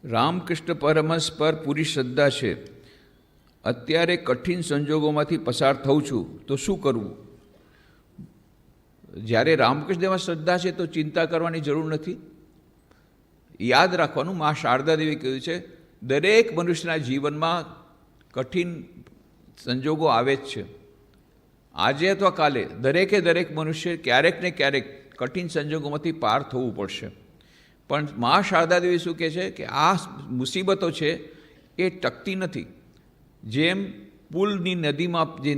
રામકૃષ્ણ પરમહંસ પર પૂરી શ્રદ્ધા છે. અત્યારે કઠિન સંજોગોમાંથી પસાર થઉં છું તો શું કરવું? જ્યારે રામકૃષ્ણદેવમાં શ્રદ્ધા છે તો ચિંતા કરવાની જરૂર નથી. યાદ રાખવાનું, મા શારદા દેવી કહ્યું છે, દરેક મનુષ્યના જીવનમાં કઠિન સંજોગો આવે જ છે. આજે અથવા કાલે દરેક મનુષ્ય ક્યારેક ને ક્યારેક કઠિન સંજોગોમાંથી પાર થવું પડશે. પણ મા શારદા દેવી શું કહે છે કે આ મુસીબતો છે એ ટકતી નથી. જેમ પુલની નદીમાં જે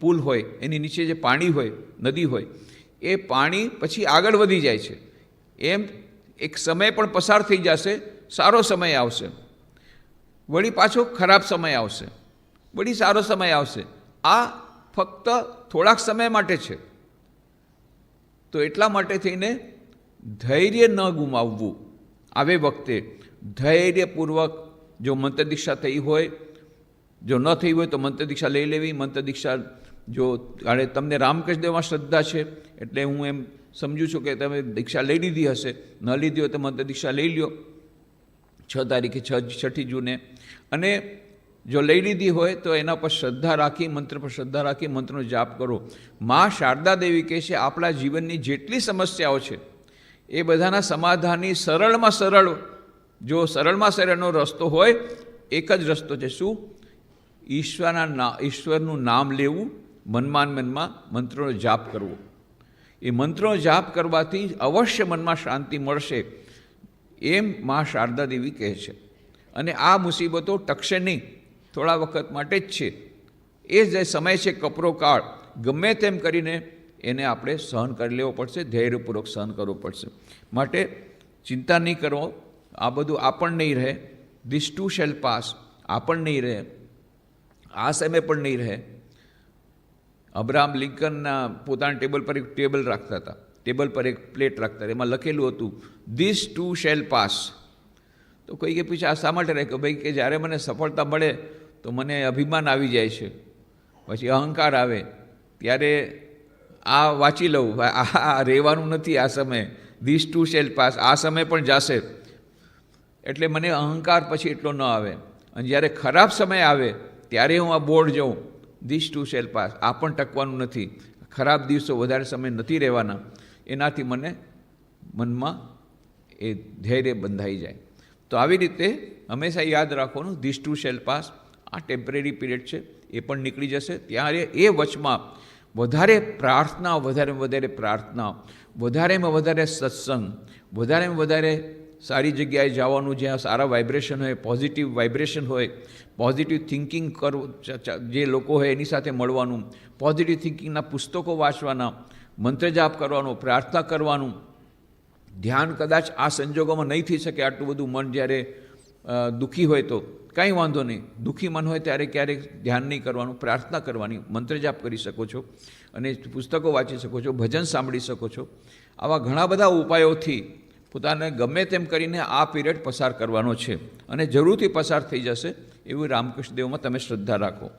પુલ હોય એની નીચે જે પાણી હોય, નદી હોય, એ પાણી પછી આગળ વધી જાય છે. એમ એક સમય પણ પસાર થઈ જશે, સારો સમય આવશે, વળી પાછો ખરાબ સમય આવશે, વળી સારો સમય આવશે. આ ફક્ત થોડાક સમય માટે છે. તો એટલા માટે થઈને ધૈર્ય ન ગુમાવવું. આવે વખતે ધૈર્યપૂર્વક, જો મંત્ર દીક્ષા થઈ હોય, જો ન થઈ હોય તો મંત્ર દીક્ષા લઈ લેવી. મંત્ર દીક્ષા જો તમને રામકૃષ્ણદેવમાં શ્રદ્ધા છે એટલે હું એમ સમજું છું કે તમે દીક્ષા લઈ લીધી હશે. ન લીધી હોય તો મંત્ર દીક્ષા લઈ લ્યો 6 તારીખે 6ઠી જૂને. અને જો લઈ લીધી હોય તો એના પર શ્રદ્ધા રાખી, મંત્ર પર શ્રદ્ધા રાખી મંત્રનો જાપ કરો. મા શારદા દેવી કહે છે આપણા જીવનની જેટલી સમસ્યાઓ છે એ બધાના સમાધાનની સરળમાં સરળનો રસ્તો હોય, એક જ રસ્તો છે. શું? ઈશ્વરનું નામ લેવું, મનમાં મંત્રોનો જાપ કરવો. એ મંત્રનો જાપ કરવાથી અવશ્ય મનમાં શાંતિ મળશે, એમ મા શારદા દેવી કહે છે. અને આ મુસીબતો ટકશે નહીં, થોડા વખત માટે જ છે. એ જે સમય છે કપરો કાળ, ગમે તેમ કરીને એને આપણે સહન કરી લેવો પડશે, ધૈર્યપૂર્વક સહન કરવો પડશે. માટે ચિંતા નહીં કરો, આ બધું આપણ નહીં રહે. This too shall pass. આપણ નહીં રહે, આ સમય પણ નહીં રહે. અબ્રાહમ લિંકનના પોતાના ટેબલ પર એક ટેબલ રાખતા હતા, ટેબલ પર એક પ્લેટ રાખતા હતા, એમાં લખેલું હતું ધીસ ટુ શેલ પાસ. તો કોઈએ પૂછ્યું આ શા માટે રહે? કે ભાઈ કે જ્યારે મને સફળતા મળે તો મને અભિમાન આવી જાય છે, પછી અહંકાર આવે, ત્યારે આ વાંચી લઉં, આ રહેવાનું નથી. આ સમય ધીસ ટુ શેલ પાસ, આ સમય પણ જશે, એટલે મને અહંકાર પછી એટલો ન આવે. અને જ્યારે ખરાબ સમય આવે ત્યારે હું આ બોર્ડ જાઉં, ધીસ ટુ શેલ પાસ, આ પણ ટકવાનું નથી. ખરાબ દિવસો વધારે સમય નથી રહેવાના. એનાથી મને મનમાં એ ધૈર્ય બંધાઈ જાય. તો આવી રીતે હંમેશા યાદ રાખવાનું, ધીસ ટુ શેલ પાસ. આ ટેમ્પરરી પીરિયડ છે, એ પણ નીકળી જશે. ત્યારે એ વચમાં વધારે પ્રાર્થના, વધારેમાં વધારે સત્સંગ, વધારેમાં વધારે સારી જગ્યાએ જવાનું, જ્યાં સારા વાઇબ્રેશન હોય, પોઝિટિવ વાઇબ્રેશન હોય, પોઝિટિવ થિંકિંગ કરવું, જે લોકો હોય એની સાથે મળવાનું, પોઝિટિવ થિંકિંગના પુસ્તકો વાંચવાના, મંત્ર જાપ કરવાનો, પ્રાર્થના કરવાનું. ધ્યાન કદાચ આ સંજોગોમાં નહીં થઈ શકે, આટલું બધું મન જ્યારે દુઃખી હોય તો કાંઈ વાંધો નહીં. દુઃખી મન હોય ત્યારે ક્યારેક ધ્યાન નહીં કરવાનું, પ્રાર્થના કરવાની, મંત્ર જાપ કરી શકો છો, અને પુસ્તકો વાંચી શકો છો, ભજન સાંભળી શકો છો. આવા ઘણા બધા ઉપાયોથી પોતાને ગમે તેમ કરીને આ પીરિયડ પસાર કરવાનો છે, અને જરૂરથી પસાર થઈ જશે એવું રામકૃષ્ણ દેવમાં તમે શ્રદ્ધા રાખો.